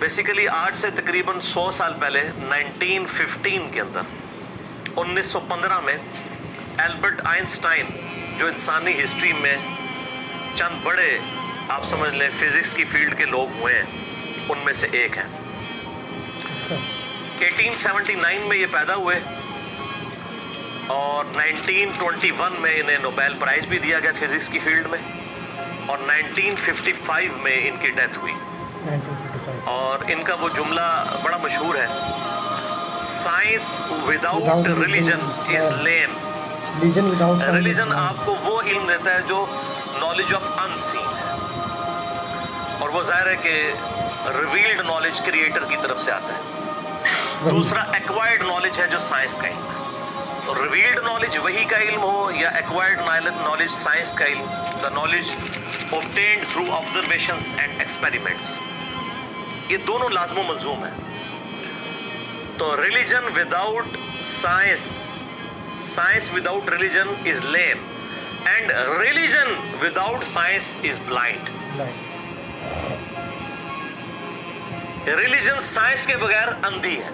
Basically آج سے تقریباً 100 سال پہلے 1915 کے اندر 1915 میں البرٹ آئنسٹائن جو انسانی ہسٹری میں چند بڑے آپ سمجھ لیں فزکس کی فیلڈ کے لوگ ہوئے ہیں ان میں سے ایک ہیں. 1879 میں یہ پیدا ہوئے اور 1921 میں انہیں نوبیل پرائز بھی دیا گیا فزکس کی فیلڈ میں اور 1955 میں ان کی ڈیتھ ہوئی. اور ان کا وہ جملہ بڑا مشہور ہے, science without religion is lame. Religion آپ کو وہ علم دیتا ہے جو نالج آف ان سین ہے, اور وہ ظاہر ہے کہ ریویلڈ نالج کریٹر کی طرف سے آتا ہے. دوسرا ایکوائرڈ نالج ہے جو سائنس کا علم ہے. تو ریویلڈ نالج وحی کا علم ہو یا ایکوائرڈ نالج سائنس کا علم, the knowledge obtained through observations and experiments, یہ دونوں لازم و ملزوم ہیں. تو religion without science, science without religion is lame, and religion without science is blind. Religion science کے بغیر اندھی ہے.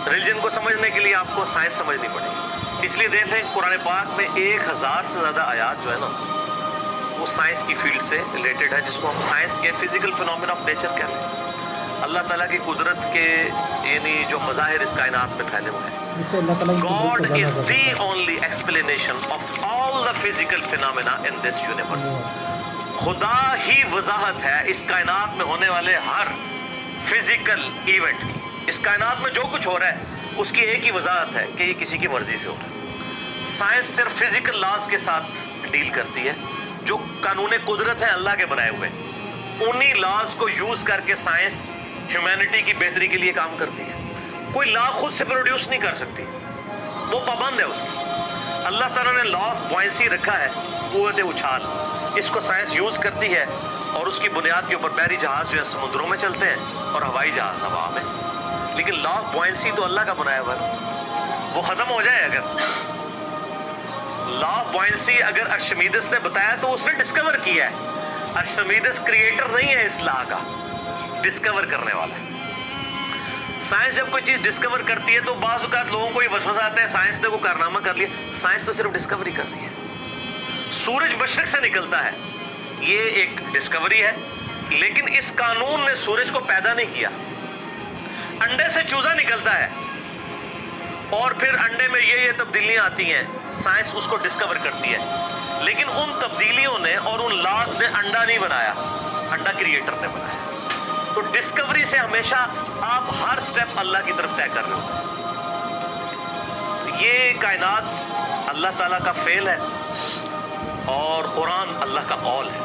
ریلیجن کو سمجھنے کے لیے آپ کو سائنس سمجھنی پڑے گی. اس لیے دیکھیں قرآن پاک میں 1000 سے زیادہ آیات جو ہے نا وہ سائنس کی فیلڈ سے ریلیٹڈ ہے, جس کو ہم سائنس یا فزیکل فینومینا آف نیچر کہتے ہیں. اللہ تعالیٰ کی قدرت کے یعنی جو مظاہر اس کائنات میں پھیلے ہوئے ہیں. God is the only explanation of all the physical phenomena in this universe. خدا ہی وضاحت ہے اس کائنات میں ہونے والے ہر فزیکل ایونٹ کی. اس کائنات میں جو کچھ ہو رہا ہے اس کی ایک ہی وضاحت ہے کہ یہ کسی کی مرضی سے ہو رہا ہے. سائنس صرف فزیکل لاز کے ساتھ ڈیل کرتی ہے جو قانون قدرت ہیں اللہ کے بنائے ہوئے. انہی لاز کو یوز کر کے سائنس ہیومینٹی کی بہتری کے لیے کام کرتی ہے. کوئی لا خود سے پروڈیوس نہیں کر سکتی, وہ پابند ہے اس کی. اللہ تعالیٰ نے لا آف بوائنسی رکھا ہے, قوت اچھال, اس کو سائنس یوز کرتی ہے اور اس کی بنیاد کے اوپر بحری جہاز جو ہے سمندروں میں چلتے ہیں اور ہوائی جہاز ہوا میں. لیکن لا آف بوائنسی تو اللہ کا بنایا ہوا ہے, وہ ختم ہو جائے. اگر لا آف بوائنسی اگر ارشمیدس نے بتایا تو اس نے ڈسکور کیا ہے. ارشمیدس کریٹر نہیں ہے اس لا کا, ڈسکور کرنے والا ہے. سائنس جب کوئی چیز ڈسکور کرتی ہے تو بعض اوقات لوگوں کو یہ وسوسہ آتا ہے سائنس نے وہ کارنامہ کر لیا. سائنس تو صرف ڈسکوری کر رہی ہے. سورج مشرق سے نکلتا ہے, یہ ایک ڈسکوری ہے, لیکن اس قانون نے سورج کو پیدا نہیں کیا. انڈے سے چوزا نکلتا ہے اور پھر انڈے میں یہ تبدیلیاں آتی ہیں, سائنس اس کو ڈسکور کرتی ہے, لیکن ان تبدیلیوں نے اور ان لاز نے انڈا نہیں بنایا, انڈا کریٹر نے بنایا. تو ڈسکوری سے ہمیشہ آپ ہر سٹیپ اللہ کی طرف طے کر رہے ہو. یہ کائنات اللہ تعالیٰ کا فعل ہے اور قرآن اللہ کا قول ہے.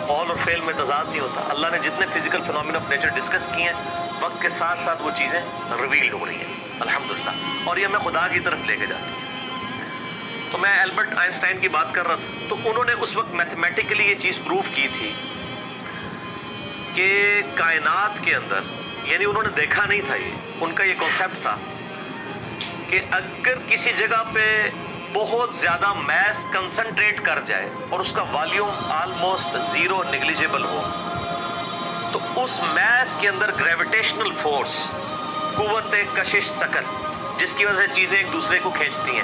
قول اور فعل میں تضاد نہیں ہوتا. اللہ نے جتنے physical phenomena of nature discuss کیے ہیں وقت کے ساتھ ساتھ وہ چیزیں ریویل ہو رہی ہیں الحمدللہ, اور یہ ہمیں خدا کی طرف لے کے جاتی ہے. تو میں البرٹ آئنسٹائن کی بات کر رہا تھا, تو انہوں نے اس وقت میتھمیٹیکلی یہ چیز پروف کی تھی کہ کائنات کے اندر, یعنی انہوں نے دیکھا نہیں تھا, یہ ان کا یہ کانسیپٹ تھا کہ اگر کسی جگہ پہ بہت زیادہ میس کنسنٹریٹ کر جائے اور اس کا والیوم آلموسٹ زیرو نیگلیجیبل ہو تو اس میس کے اندر گریویٹیشنل فورس, قوت کشش ثقل, جس کی وجہ سے چیزیں ایک دوسرے کو کھینچتی ہیں.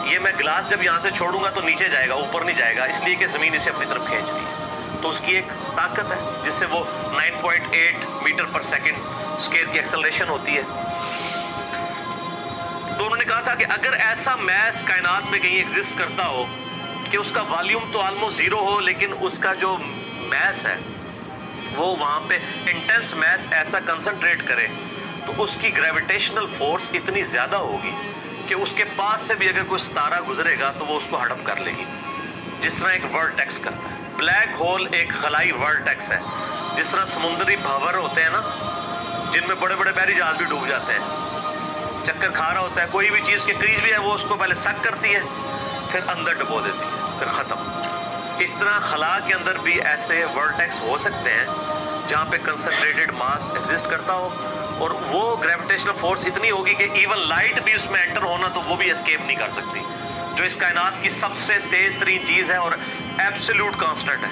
یہ میں گلاس جب یہاں سے چھوڑوں گا تو نیچے جائے گا, اوپر نہیں جائے گا, اس لیے کہ زمین اسے اپنی طرف کھینچ رہی ہے. تو اس کی ایک طاقت ہے جس سے وہ 9.8 میٹر پر سیکنڈ اسکوائر کی ایکسلریشن ہوتی ہے. تو انہوں نے کہا تھا کہ اگر ایسا میس کائنات میں کہیں ایگزسٹ کرتا ہو کہ اس کا والیوم تو آلموسٹ زیرو ہو, لیکن اس کا جو میس ہے وہ وہاں پہ انٹینس میس ایسا کنسنٹریٹ کرے تو اس کی گریویٹیشنل فورس اتنی زیادہ ہوگی کہ اس کے پاس سے بھی اگر کوئی ستارہ گزرے گا تو وہ اس کو ہڑپ کر لے گی, جس طرح ایک ورٹیکس کرتا ہے. بلیک ہول ایک خلائی ورٹیکس ہے, جس طرح سمندری بھنور ہوتے ہیں نا جن میں بڑے بڑے بحری جہاز بھی ڈوب جاتے ہیں, چکر کھا رہا ہوتا ہے, کوئی بھی چیز کے قریب بھی ہے وہ اس کو پہلے سک کرتی ہے پھر اندر ڈبو دیتی ہے پھر ختم. اس طرح خلا کے اندر بھی ایسے ورٹیکس ہو سکتے ہیں جہاں پہ کنسنٹریٹڈ ماس ایگزسٹ کرتا ہو اور وہ گریویٹیشنل فورس اتنی ہوگی کہ ایون لائٹ بھی اس میں انٹر ہونا تو وہ بھی اسکیپ نہیں کر سکتی, جو اس کائنات کی سب سے تیز ترین چیز ہے اور ایبسولوٹ کانسٹنٹ ہے.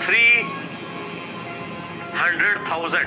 300,000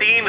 3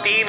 3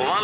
1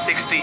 60,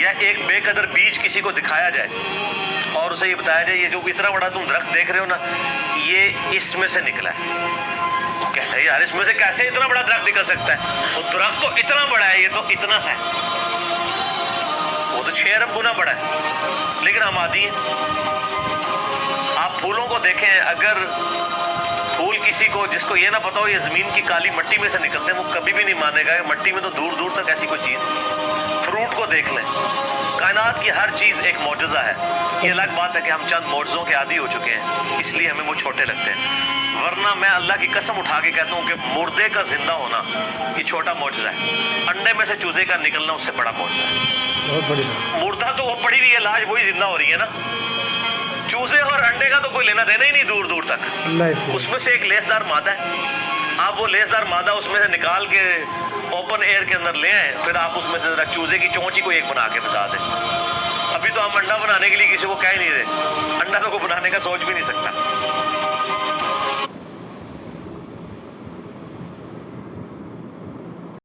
یا ایک بے قدر بیج کسی کو دکھایا جائے اور اسے یہ بتایا جائے یہ جو اتنا بڑا تم درخت دیکھ رہے ہو نا یہ اس میں سے نکلا ہے، وہ کہتا ہے یار اس میں سے کیسے اتنا بڑا درخت نکل سکتا ہے، وہ درخت تو اتنا بڑا ہے، یہ تو اتنا سا ہے، وہ تو 6 ارب گنا بڑا ہے، لیکن ہم عادی ہیں۔ آپ پھولوں کو دیکھیں، اگر پھول کسی کو جس کو یہ نہ پتا ہو یہ زمین کی کالی مٹی میں سے نکلتے ہیں وہ کبھی بھی نہیں مانے گا کہ مٹی میں تو دور دور تک ایسی کوئی چیز نہیں۔ فروٹ کو دیکھ لیں، کائنات کی ہر چیز ایک معجزہ ہے۔ یہ الگ بات ہے کہ ہم چند معجزوں کے عادی ہو چکے ہیں اس لیے ہمیں وہ چھوٹے لگتے ہیں، ورنہ میں اللہ کی قسم اٹھا کے کہتا ہوں کہ مردے کا زندہ ہونا یہ چھوٹا معجزہ ہے، انڈے میں سے چوزے کا نکلنا اس سے بڑا معجزہ ہے۔ بہت بڑی بات۔ مردہ تو وہ پڑی ہوئی ہے لاش، وہی زندہ ہو رہی ہے نا، چوزے اور انڈے کا تو کوئی لینا دینا ہی نہیں دور دور تک۔ اللہ اس میں سے ایک لیسدار مادہ ہے، آپ وہ لیسدار مادہ اس میں سے نکال کے اوپن ایئر کے اندر لے آئیں، پھر آپ اس میں سے ذرا چوزے کی چونچی کو ایک بنا کے بتا دیں۔ ابھی تو ہم انڈا بنانے کے لیے کسی کو کہہ ہی نہیں رہے، انڈا تو کوئی بنانے کا سوچ بھی نہیں سکتا۔